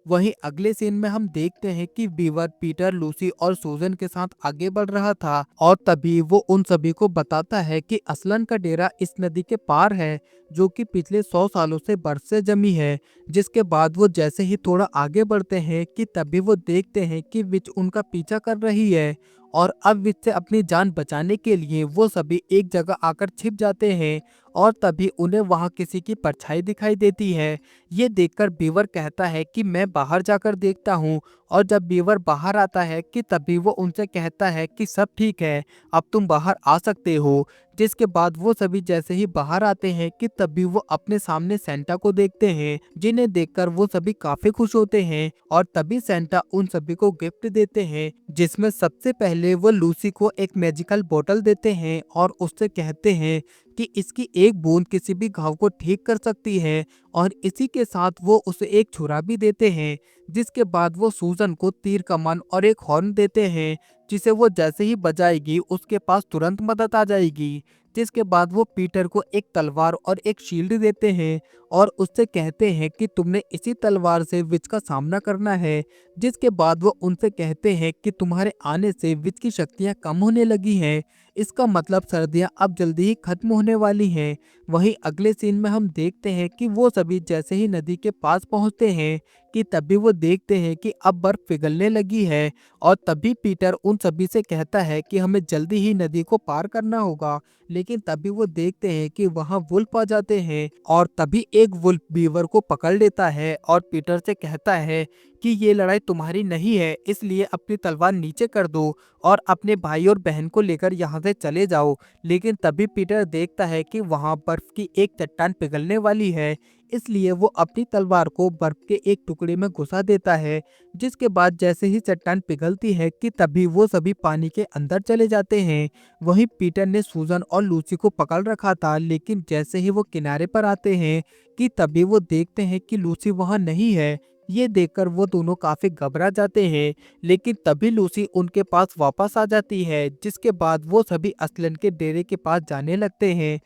वहीं अगले सीन में हम देखते हैं कि बीवर पीटर, लूसी और सूजन के साथ आगे बढ़ रहा था और तभी वो उन सभी को बताता है कि असलन का डेरा इस नदी के पार है, जो कि पिछले 100 सालों से बर्फ से जमी है। जिसके बाद वो जैसे ही थोड़ा आगे बढ़ते हैं कि तभी वो देखते हैं कि विच उनका पीछा कर रही है और अब विच से अपनी जान बचाने के लिए वो सभी एक जगह आकर छिप जाते हैं और तभी उन्हें वहां किसी की परछाई दिखाई देती है। ये देखकर बीवर कहता है कि मैं बाहर जाकर देखता हूँ और जब बीवर बाहर आता है कि तभी वो उनसे कहता है कि सब ठीक है, अब तुम बाहर आ सकते हो। जिसके बाद वो सभी जैसे ही बाहर आते हैं कि तभी वो अपने सामने सेंटा को देखते हैं, जिन्हें देखकर वो सभी काफी खुश होते हैं और तभी सेंटा उन सभी को गिफ्ट देते हैं, जिसमें सबसे पहले वो लूसी को एक मैजिकल बोतल देते हैं और उससे कहते हैं कि इसकी एक बूंद किसी भी घाव को ठीक कर सकती है और इसी के साथ वो उसे एक छुरा भी देते हैं। जिसके बाद वो सूजन को तीर कमान और एक हॉर्न देते हैं, जिसे वो जैसे ही बजाएगी उसके पास तुरंत मदद आ जाएगी। जिसके बाद वो पीटर को एक तलवार और एक शील्ड देते हैं और उससे कहते हैं कि तुमने इसी तलवार से विच का सामना करना है। जिसके बाद वो उनसे कहते हैं कि तुम्हारे आने से विच की शक्तियां कम होने लगी हैं, इसका मतलब सर्दियां अब जल्दी ही खत्म होने वाली हैं। वहीं अगले सीन में हम देखते हैं कि वो सभी जैसे ही नदी के पास पहुंचते हैं कि तभी वो देखते हैं कि अब बर्फ पिघलने लगी है और तभी पीटर उन सभी से कहता है कि हमें जल्दी ही नदी को पार करना होगा। लेकिन तभी वो देखते हैं कि वहां वुल्फ आ जाते हैं और तभी एक वुल्फ बीवर को पकड़ लेता है और पीटर से कहता है कि ये लड़ाई तुम्हारी नहीं है, इसलिए अपनी तलवार नीचे कर दो और अपने भाई और बहन को लेकर यहाँ से चले जाओ। लेकिन तभी पीटर देखता है कि वहाँ बर्फ की एक चट्टान पिघलने वाली है, इसलिए वो अपनी तलवार को बर्फ के एक टुकड़े में घुसा देता है। जिसके बाद जैसे ही चट्टान पिघलती है कि तभी वो सभी पानी के अंदर चले जाते हैं। वहीं पीटर ने सूजन और लूसी को पकड़ रखा था, लेकिन जैसे ही वो किनारे पर आते हैं कि तभी वो देखते हैं कि लूसी वहाँ नहीं है। ये देखकर वो दोनों काफी घबरा जाते हैं, लेकिन तभी लूसी उनके पास वापस आ जाती है। जिसके बाद वो सभी असलन के डेरे के पास जाने लगते हैं